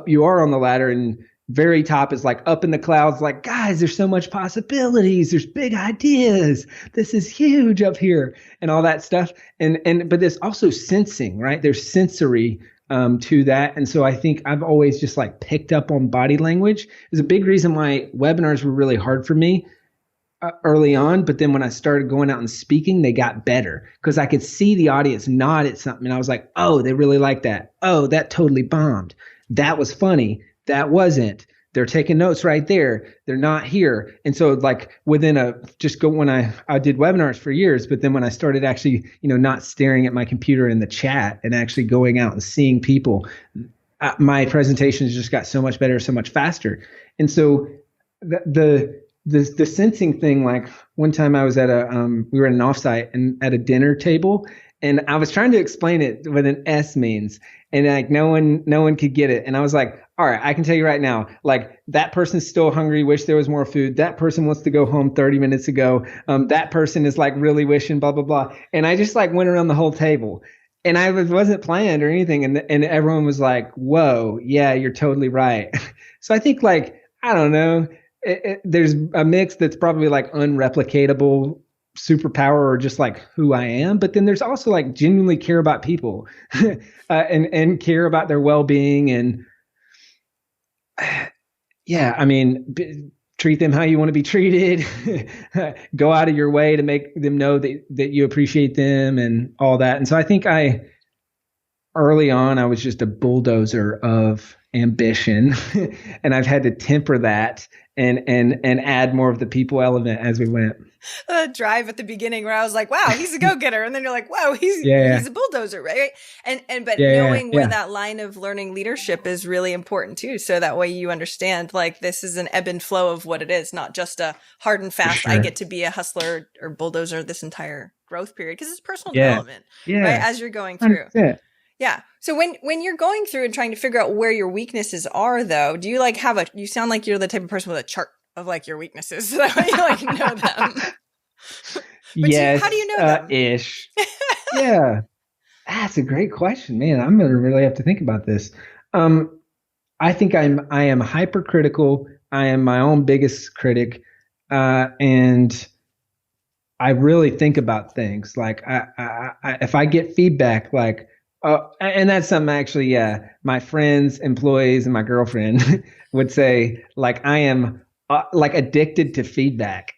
Speaker 3: you are on the ladder. And very top is like up in the clouds, like, guys, there's so much possibilities. There's big ideas. This is huge up here and all that stuff. But there's also sensing, right? There's sensory to that. And so I think I've always just like picked up on body language. There's a big reason why webinars were really hard for me early on. But then when I started going out and speaking, they got better because I could see the audience nod at something. And I was like, oh, they really like that. Oh, that totally bombed. That was funny. That wasn't. They're taking notes right there. They're not here. And so like within when I did webinars for years, but then when I started actually, not staring at my computer in the chat and actually going out and seeing people, my presentations just got so much better, so much faster. And so the sensing thing, like one time I was at we were at an offsite and at a dinner table, and I was trying to explain it what an S means, and like no one could get it. And I was like, all right, I can tell you right now, like that person's still hungry, wish there was more food. That person wants to go home 30 minutes ago. That person is like really wishing blah, blah, blah. And I just like went around the whole table, and I wasn't planned or anything. And everyone was like, whoa, yeah, you're totally right. So I think like, I don't know, there's a mix that's probably like unreplicatable superpower or just like who I am. But then there's also like genuinely care about people and care about their well-being. And yeah, I mean, treat them how you want to be treated. Go out of your way to make them know that you appreciate them and all that. And so I think early on, I was just a bulldozer of ambition, and I've had to temper that and add more of the people element as we went.
Speaker 2: Drive at the beginning where I was like, wow, he's a go-getter. And then you're like, wow, he's a bulldozer, right? But knowing where that line of learning leadership is really important too. So that way you understand like this is an ebb and flow of what it is, not just a hard and fast, I get to be a hustler or bulldozer this entire growth period, because it's personal development, right? As you're going through.
Speaker 3: 100%.
Speaker 2: Yeah. So when you're going through and trying to figure out where your weaknesses are though, do you like you sound like you're the type of person with a chart of like your weaknesses so that way you like know them.
Speaker 3: Yes.
Speaker 2: How do you know them?
Speaker 3: Ish. Yeah. That's a great question, man. I'm gonna really have to think about this. I think I am hypercritical. I am my own biggest critic, and I really think about things. Like if I get feedback, like, and that's something actually, yeah, my friends, employees, and my girlfriend would say, like, I am like addicted to feedback.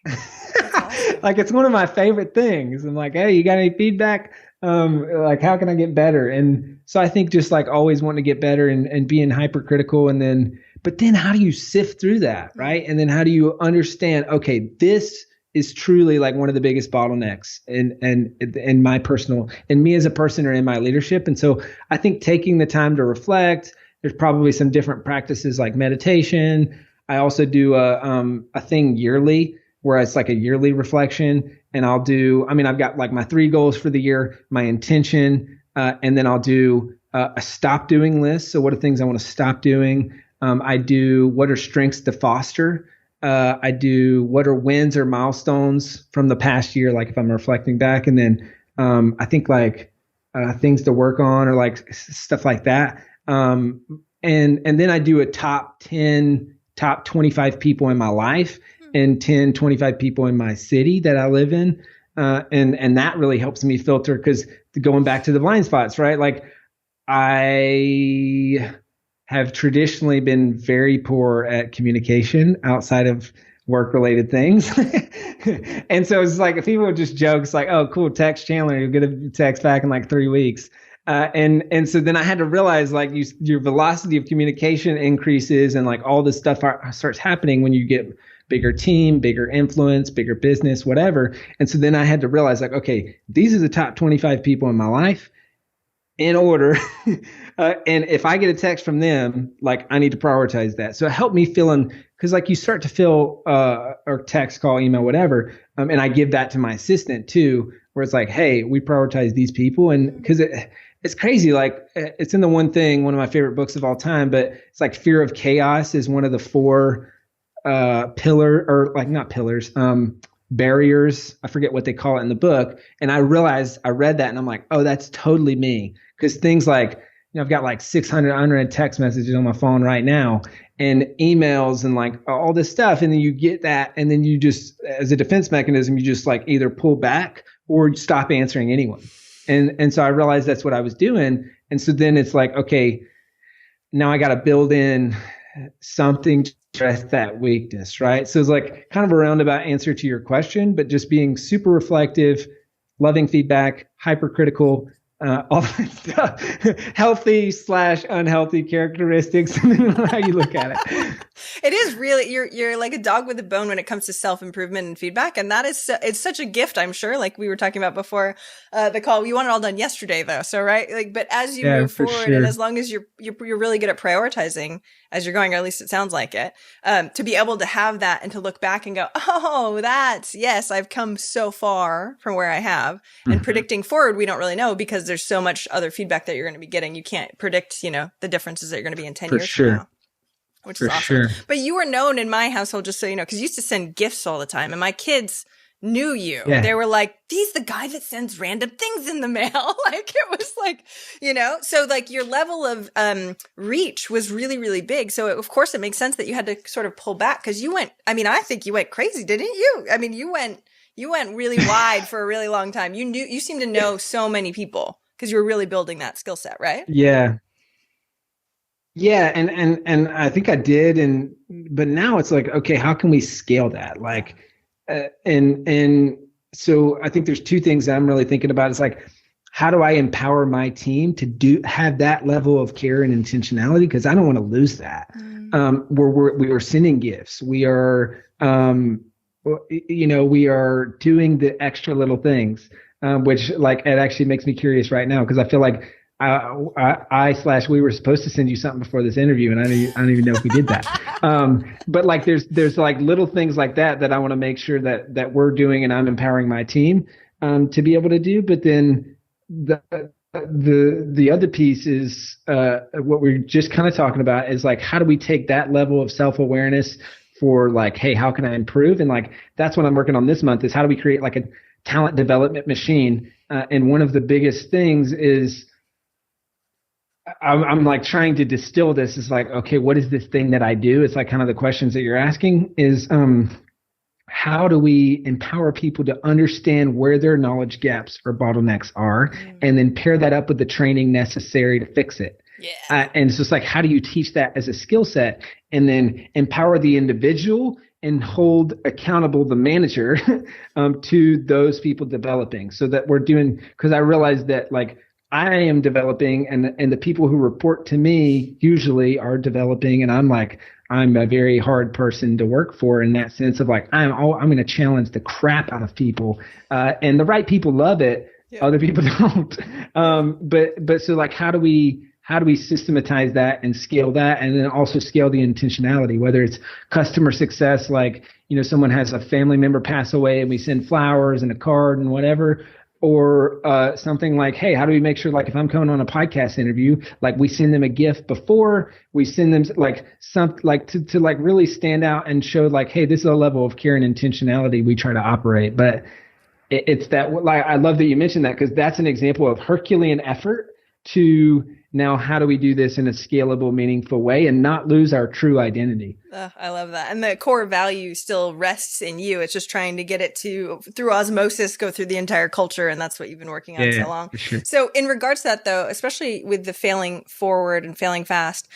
Speaker 3: Like it's one of my favorite things. I'm like, hey, you got any feedback? Like how can I get better? And so I think just like always wanting to get better and being hypercritical, and then but then how do you sift through that, right? And then how do you understand, okay, this is truly like one of the biggest bottlenecks in my personal, in me as a person or in my leadership. And so I think taking the time to reflect, there's probably some different practices like meditation. I also do a thing yearly where it's like a yearly reflection, and I've got like my 3 goals for the year, my intention, and then I'll do a stop doing list. So what are things I want to stop doing? I do what are strengths to foster. I do what are wins or milestones from the past year, like if I'm reflecting back, and then I think like things to work on or like stuff like that. And then I do a top 25 people in my life and 10, 25 people in my city that I live in. And that really helps me filter, because going back to the blind spots, right? Like I have traditionally been very poor at communication outside of work related things. And so it's like, if people would just joke, it's like, oh, cool, text Chandler, you'll get a text back in like 3 weeks. And so then I had to realize like your velocity of communication increases, and like all this stuff starts happening when you get bigger team, bigger influence, bigger business, whatever. And so then I had to realize like, okay, these are the top 25 people in my life in order. And if I get a text from them, like I need to prioritize that. So it helped me because like you start to feel or text, call, email, whatever. And I give that to my assistant too, where it's like, hey, we prioritize these people. And because it's crazy. Like it's in one of my favorite books of all time, but it's like fear of chaos is one of the 4 barriers. I forget what they call it in the book. And I realized I read that and I'm like, oh, that's totally me. Because things like, I've got like 600 unread text messages on my phone right now and emails and like all this stuff. And then you get that. And then you just, as a defense mechanism, you just like either pull back or stop answering anyone. And so I realized that's what I was doing. And so then it's like, okay, now I got to build in something to address that weakness, right? So it's like kind of a roundabout answer to your question, but just being super reflective, loving feedback, hypercritical, all that stuff, healthy/unhealthy characteristics, how you look at it.
Speaker 2: It is really, you're like a dog with a bone when it comes to self-improvement and feedback. And that is, it's such a gift, I'm sure, like we were talking about before the call. We want it all done yesterday though. So, right. Like, but as you move forward, sure. And as long as you're really good at prioritizing as you're going, or at least it sounds like it, to be able to have that and to look back and go, oh, yes, I've come so far from where I have. And predicting forward, we don't really know, because there's so much other feedback that you're going to be getting. You can't predict, the differences that you're going to be in 10 years from now. Which is awesome. Sure. But you were known in my household, just so you know, because you used to send gifts all the time. And my kids knew you. Yeah. They were like, he's the guy that sends random things in the mail. Like it was like, so like your level of reach was really, really big. So of course it makes sense that you had to sort of pull back, because I think you went crazy, didn't you? I mean, you went really wide for a really long time. You seem to know so many people because you were really building that skill set, right?
Speaker 3: Yeah. Yeah, and I think I did, but now it's like, okay, how can we scale that? Like, and so I think there's 2 things that I'm really thinking about. It's like, how do I empower my team to have that level of care and intentionality? Because I don't want to lose that. We are sending gifts. We are, we are doing the extra little things, which like it actually makes me curious right now, because I feel like we were supposed to send you something before this interview, and I don't even know if we did that. But like there's like little things like that I want to make sure that we're doing, and I'm empowering my team to be able to do. But then the other piece is what we're just kind of talking about is like, how do we take that level of self-awareness for like, hey, how can I improve? And like that's what I'm working on this month, is how do we create like a talent development machine And one of the biggest things is I'm like trying to distill this. It's like, okay, what is this thing that I do? It's like kind of the questions that you're asking is, how do we empower people to understand where their knowledge gaps or bottlenecks are, and then pair that up with the training necessary to fix it?
Speaker 2: Yeah.
Speaker 3: And it's just like, how do you teach that as a skill set, and then empower the individual and hold accountable the manager to those people developing, so that we're doing, because I realize that like I am developing, and the people who report to me usually are developing, and I'm a very hard person to work for in that sense of like, I'm going to challenge the crap out of people, and the right people love it. Yeah. Other people don't. But so like, how do we systematize that and scale that, and then also scale the intentionality, whether it's customer success, like, someone has a family member pass away and we send flowers and a card and whatever, or something like, hey, how do we make sure, like, if I'm coming on a podcast interview, like we send them a gift before we send them, like, something like to like really stand out and show like, hey, this is a level of care and intentionality we try to operate. But it's that, like, I love that you mentioned that, because that's an example of Herculean effort to now how do we do this in a scalable, meaningful way and not lose our true identity.
Speaker 2: I love that. And the core value still rests in you. It's just trying to get it to, through osmosis, go through the entire culture. And that's what you've been working on so long.
Speaker 3: Sure.
Speaker 2: So in regards to that, though, especially with the failing forward and failing fast,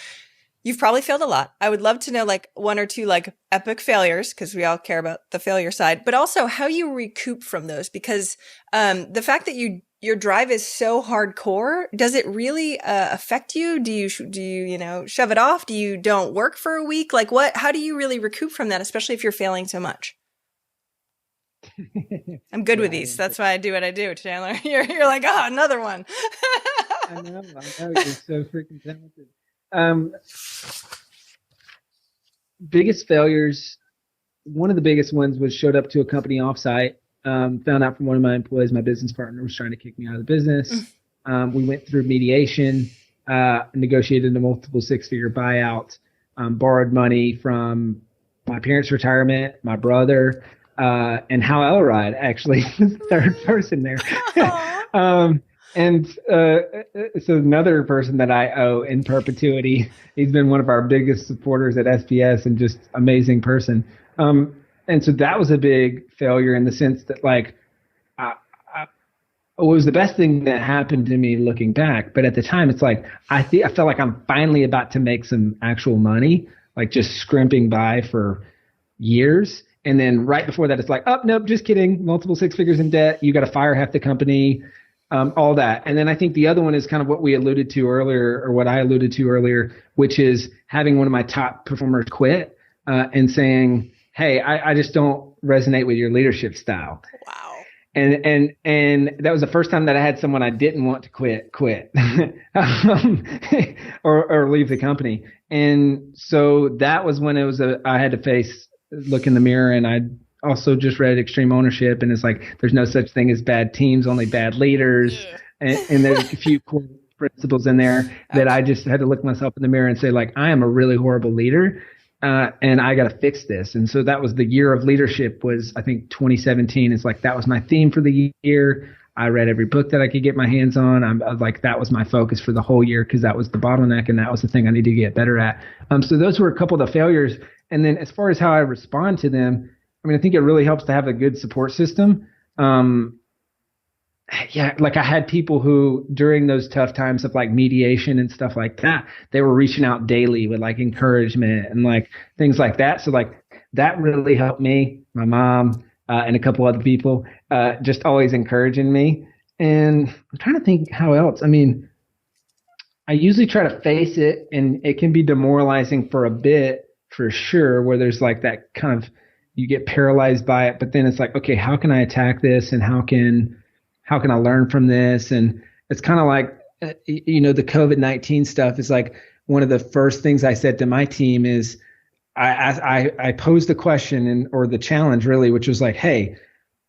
Speaker 2: you've probably failed a lot. I would love to know like one or two like epic failures, because we all care about the failure side, but also how you recoup from those, because the fact that your drive is so hardcore, does it really affect you? Do you shove it off? Do you don't work for a week? Like how do you really recoup from that, especially if you're failing so much? I'm good with these. That's why I do what I do, Chandler. You're like, oh, another one.
Speaker 3: I know. You're so freaking talented. Biggest failures. One of the biggest ones was showed up to a company offsite. Found out from one of my employees, my business partner was trying to kick me out of the business. We went through mediation, negotiated a multiple six-figure buyout, borrowed money from my parents' retirement, my brother, and Hal Elrod, actually, the third person there. And so another person that I owe in perpetuity. He's been one of our biggest supporters at SPS and just amazing person. And so that was a big failure in the sense that, like, it was the best thing that happened to me looking back. But at the time, it's like, I felt like I'm finally about to make some actual money, like just scrimping by for years. And then right before that, it's like, oh, nope, just kidding. Multiple six figures in debt. You got to fire half the company, all that. And then I think the other one is kind of what we alluded to earlier, or what I alluded to earlier, which is having one of my top performers quit and saying, hey, I just don't resonate with your leadership style.
Speaker 2: Wow.
Speaker 3: And that was the first time that I had someone I didn't want to quit or leave the company. And so that was when I had to look in the mirror, and I also just read Extreme Ownership, and it's like, there's no such thing as bad teams, only bad leaders. And there's a few core principles in there that I just had to look myself in the mirror and say, like, I am a really horrible leader. And I got to fix this. And so that was the year of leadership, was I think 2017. It's like, that was my theme for the year. I read every book that I could get my hands on. I'm like, that was my focus for the whole year, because that was the bottleneck and that was the thing I needed to get better at. So those were a couple of the failures. And then as far as how I respond to them, I mean, I think it really helps to have a good support system. Like I had people who during those tough times of like mediation and stuff like that, they were reaching out daily with like encouragement and like things like that. So like that really helped me, my mom, and a couple other people, just always encouraging me. And I'm trying to think how else. I mean, I usually try to face it, and it can be demoralizing for a bit, for sure, where there's like that kind of, you get paralyzed by it, but then it's like, okay, how can I attack this, and how can I learn from this? And it's kind of like, the COVID-19 stuff is like, one of the first things I said to my team is I posed the question or the challenge really, which was like, hey,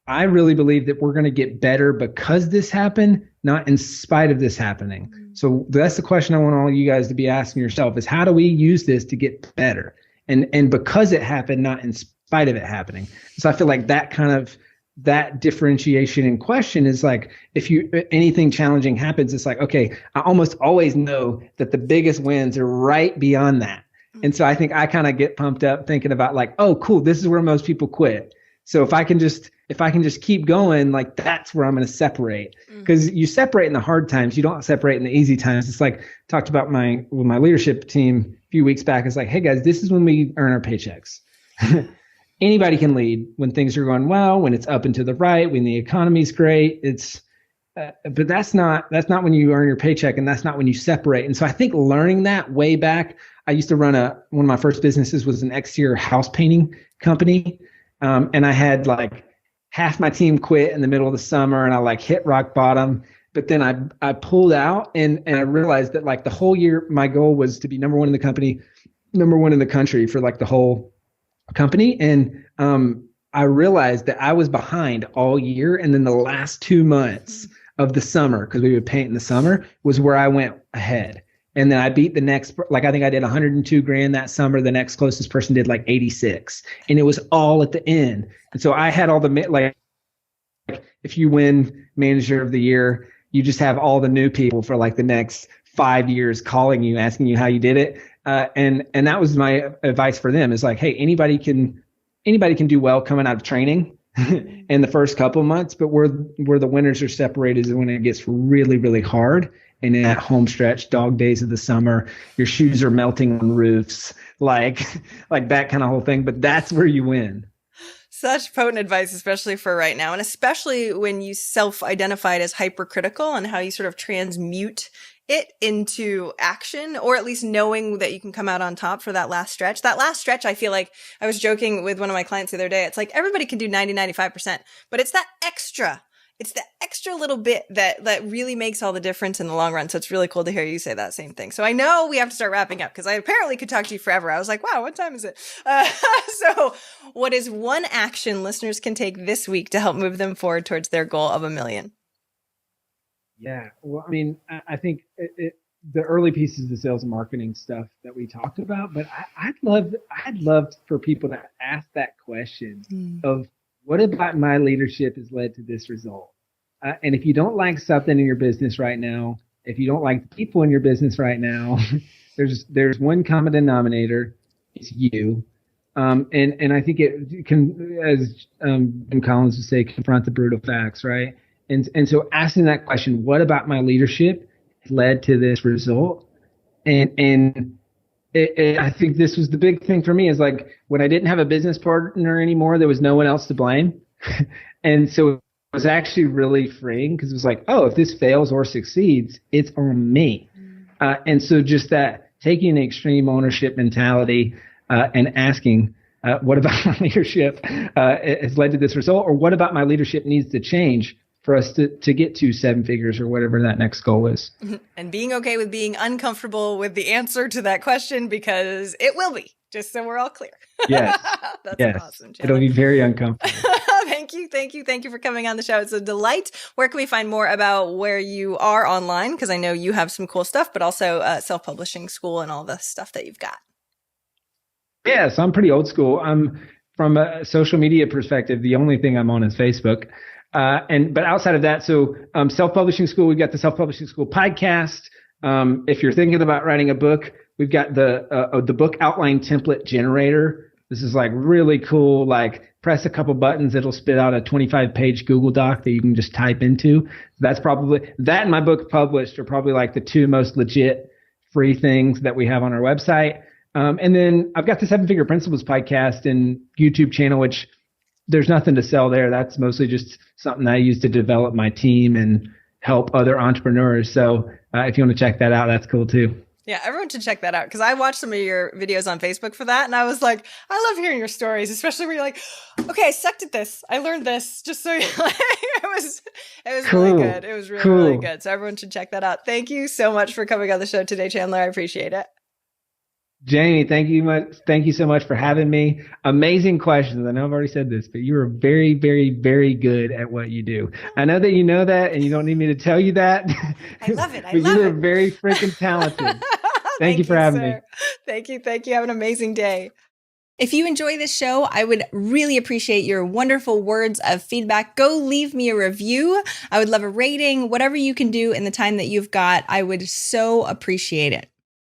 Speaker 3: I really believe that we're going to get better because this happened, not in spite of this happening. So that's the question I want all you guys to be asking yourself, is how do we use this to get better? And because it happened, not in spite of it happening. So I feel like that kind of that differentiation in question is like, if anything challenging happens, it's like, okay, I almost always know that the biggest wins are right beyond that. And so I think I kind of get pumped up thinking about like, oh, cool, this is where most people quit. So if I can just keep going, like that's where I'm going to separate. Because you separate in the hard times, you don't separate in the easy times. It's like talked about with my leadership team a few weeks back. It's like, hey guys, this is when we earn our paychecks. Anybody can lead when things are going well, when it's up and to the right, when the economy's great. But that's not when you earn your paycheck, and that's not when you separate. And so I think learning that way back, I used to run one of my first businesses was an exterior house painting company. And I had like half my team quit in the middle of the summer, and I like hit rock bottom. But then I pulled out, and I realized that like the whole year, my goal was to be number one in the company, number one in the country for like the whole company. And I realized that I was behind all year. And then the last 2 months of the summer, because we would paint in the summer, was where I went ahead. And then I beat the next, like I think I did 102 grand that summer. The next closest person did like 86. And it was all at the end. And so I had all the, like if you win manager of the year, you just have all the new people for like the next 5 years calling you, asking you how you did it. And that was my advice for them, is like, hey, anybody can do well coming out of training in the first couple of months, but where the winners are separated is when it gets really, really hard. And in that home stretch, dog days of the summer, your shoes are melting on roofs, like that kind of whole thing. But that's where you win.
Speaker 2: Such potent advice, especially for right now. And especially when you self-identified as hypercritical, and how you sort of transmute it into action, or at least knowing that you can come out on top for that last stretch. That last stretch, I feel like I was joking with one of my clients the other day. It's like everybody can do 90-95%, but it's that extra. It's the extra little bit that really makes all the difference in the long run. So it's really cool to hear you say that same thing. So I know we have to start wrapping up, because I apparently could talk to you forever. I was like, wow, what time is it? So what is one action listeners can take this week to help move them forward towards their goal of 1 million?
Speaker 3: Yeah. Well, I mean, I think the early pieces of the sales and marketing stuff that we talked about, but I'd love for people to ask that question of, what about my leadership has led to this result? And if you don't like something in your business right now, if you don't like the people in your business right now, there's one common denominator. It's you. And I think it can, as Jim Collins would say, confront the brutal facts, right? And so asking that question, what about my leadership led to this result? And I think this was the big thing for me, is like when I didn't have a business partner anymore, there was no one else to blame. And so it was actually really freeing, because it was like, oh, if this fails or succeeds, it's on me. And so just that, taking an extreme ownership mentality and asking, what about my leadership has led to this result? Or what about my leadership needs to change for us to get to 7 figures or whatever that next goal is.
Speaker 2: And being okay with being uncomfortable with the answer to that question, because it will be, just so we're all clear.
Speaker 3: Yes.
Speaker 2: That's awesome, Chandler.
Speaker 3: It'll be very uncomfortable.
Speaker 2: Thank you for coming on the show. It's a delight. Where can we find more about where you are online? Because I know you have some cool stuff, but also self-publishing school and all the stuff that you've got.
Speaker 3: Yeah, so I'm pretty old school. From a social media perspective, the only thing I'm on is Facebook. But outside of that, so self-publishing school, we've got the self-publishing school podcast. If you're thinking about writing a book, we've got the book outline template generator. This is like really cool. Like press a couple buttons, it'll spit out a 25-page Google Doc that you can just type into. That's probably that, and my book published are probably like the 2 most legit free things that we have on our website. And then I've got the 7-Figure Principles podcast and YouTube channel, which there's nothing to sell there. That's mostly just something I use to develop my team and help other entrepreneurs. So if you want to check that out, that's cool too.
Speaker 2: Yeah, everyone should check that out, because I watched some of your videos on Facebook for that, and I was like, I love hearing your stories, especially where you're like, okay, I sucked at this. I learned this. Just so you're like, it was cool. Really good. It was really, cool. Really good. So everyone should check that out. Thank you so much for coming on the show today, Chandler. I appreciate it.
Speaker 3: Jaime, thank you so much for having me. Amazing questions. I know I've already said this, but you are very, very, very good at what you do. I know that you know that, and you don't need me to tell you that.
Speaker 2: I love it.
Speaker 3: But you are very freaking talented. Thank you for having me.
Speaker 2: Thank you. Have an amazing day. If you enjoy this show, I would really appreciate your wonderful words of feedback. Go leave me a review. I would love a rating, whatever you can do in the time that you've got. I would so appreciate it.